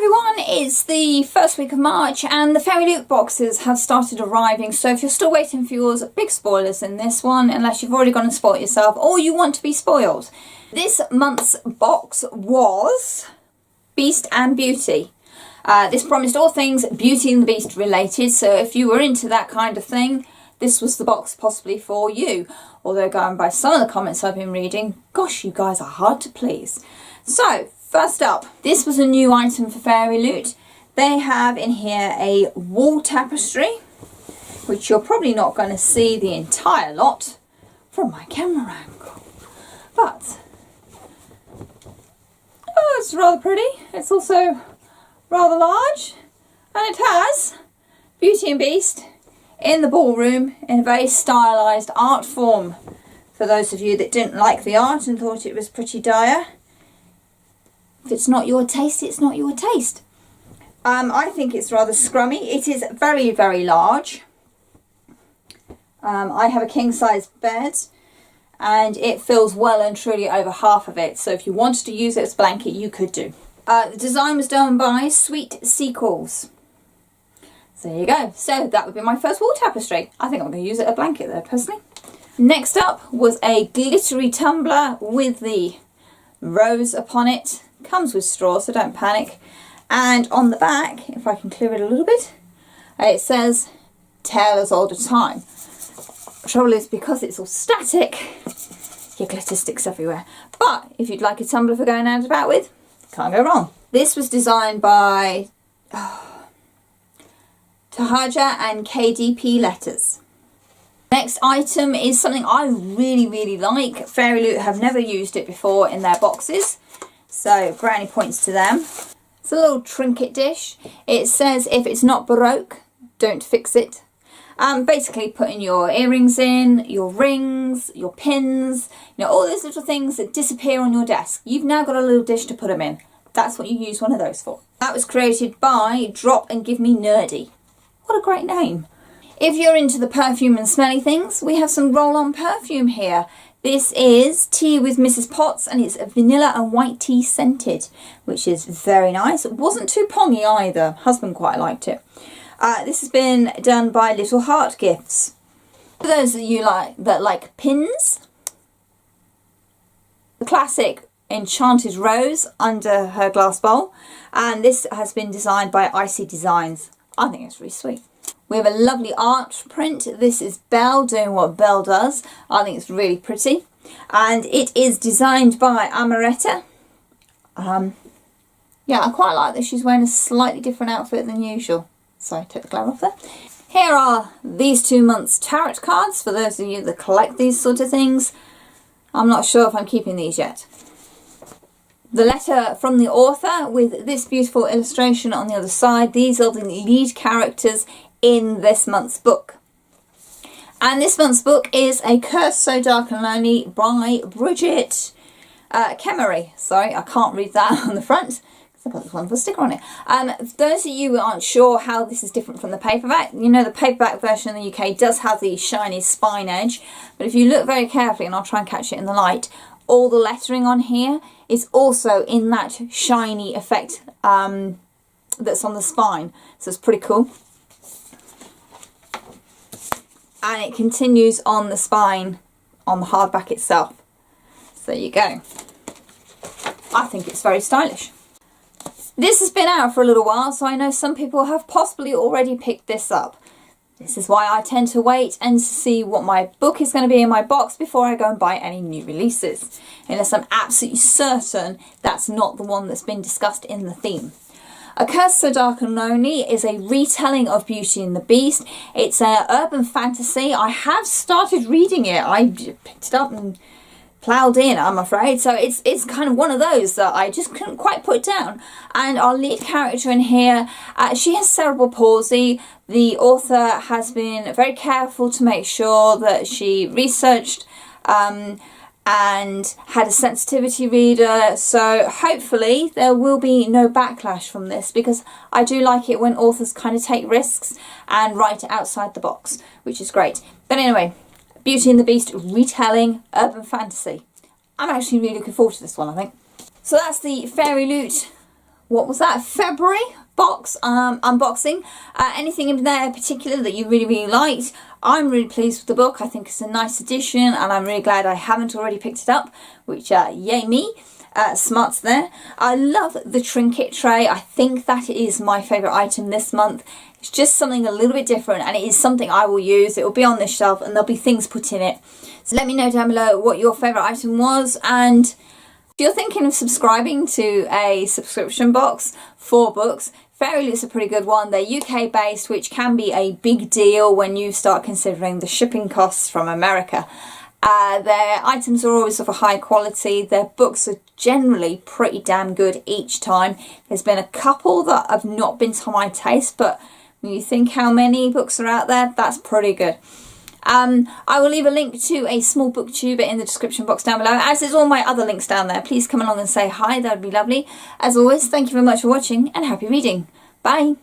everyone, it's the first week of March and the Fairyloot boxes have started arriving, so if you're still waiting for yours, big spoilers in this one unless you've already gone and spoiled yourself or you want to be spoiled. This month's box was Beast and Beauty. This promised all things Beauty and the Beast related, so if you were into that kind of thing, this was the box possibly for you. Although going by some of the comments I've been reading, gosh, you guys are hard to please. So, first up, this was a new item for Fairyloot. They have in here a wall tapestry, which you're probably not going to see the entire lot from my camera angle. But, oh, it's rather pretty. It's also rather large. And it has Beauty and Beast in the ballroom in a very stylised art form. For those of you that didn't like the art and thought it was pretty dire, if it's not your taste, it's not your taste. I think it's rather scrummy. It is very, very large. I have a king-size bed and it fills well and truly over half of it. So if you wanted to use it as a blanket, you could do. The design was done by Sweet Sequels. So there you go. So that would be my first wall tapestry. I think I'm going to use it as a blanket though, personally. Next up was a glittery tumbler with the rose upon it. Comes with straw, so don't panic. And on the back, if I can clear it a little bit, it says tale as old as time. The trouble is, because it's all static, your glitter sticks everywhere. But if you'd like a tumbler for going out and about with, can't go wrong. This was designed by Tahaja and KDP Letters. Next item is something I really, really like. Fairyloot have never used it before in their boxes, so brownie points to them. It's a little trinket dish. It says if it's not Baroque, don't fix it. Basically putting your earrings in, your rings, your pins, you know, all those little things that disappear on your desk. You've now got a little dish to put them in. That's what you use one of those for. That was created by Drop and Give Me Nerdy. What a great name. If you're into the perfume and smelly things, we have some roll-on perfume here. This is Tea with Mrs. Potts and it's vanilla and white tea scented, which is very nice. It wasn't too pongy either. Husband quite liked it. This has been done by Little Heart Gifts. For those of you that like pins, the classic Enchanted Rose under her glass bowl, and this has been designed by Icy Designs. I think it's really sweet. We have a lovely art print. This is Belle doing what Belle does. I think it's really pretty. And it is designed by Amaretta. Yeah, I quite like that she's wearing a slightly different outfit than usual. So I took the glare off there. Here are these 2 months tarot cards for those of you that collect these sort of things. I'm not sure if I'm keeping these yet. The letter from the author with this beautiful illustration on the other side. These are the lead characters in this month's book. And this month's book is A Curse So Dark and Lonely by Bridget Kemery. Sorry, I can't read that on the front because I put this wonderful sticker on it. Those of you who aren't sure how this is different from the paperback, you know the paperback version in the UK does have the shiny spine edge, but if you look very carefully, and I'll try and catch it in the light, all the lettering on here is also in that shiny effect that's on the spine. So it's pretty cool. And it continues on the spine on the hardback itself. So there you go. I think it's very stylish. This has been out for a little while, so I know some people have possibly already picked this up. This is why I tend to wait and see what my book is going to be in my box before I go and buy any new releases. Unless I'm absolutely certain that's not the one that's been discussed in the theme. A Curse So Dark and Lonely is a retelling of Beauty and the Beast. It's an urban fantasy. I have started reading it. I picked it up and ploughed in, I'm afraid. So it's kind of one of those that I just couldn't quite put down. And our lead character in here, she has cerebral palsy. The author has been very careful to make sure that she researched and had a sensitivity reader, so hopefully there will be no backlash from this, because I do like it when authors kind of take risks and write outside the box, which is great. But anyway, Beauty and the Beast retelling urban fantasy. I'm actually really looking forward to this one, I think. So that's the Fairyloot what was that, February box unboxing. Anything in there particular that you really liked? I'm really pleased with the book. I think it's a nice addition, and I'm really glad I haven't already picked it up, which yay me. Smarts there. I love the trinket tray. I think that is my favourite item this month. It's just something a little bit different, and it is something I will use. It will be on this shelf and there'll be things put in it. So let me know down below what your favourite item was, and if you're thinking of subscribing to a subscription box for books, Fairyloot's a pretty good one. They're UK based, which can be a big deal when you start considering the shipping costs from America. Their items are always of a high quality. Their books are generally pretty damn good each time. There's been a couple that have not been to my taste, but when you think how many books are out there, that's pretty good. I will leave a link to a small booktuber in the description box down below, as is all my other links down there. Please come along and say hi, that would be lovely. As always, thank you very much for watching and happy reading. Bye!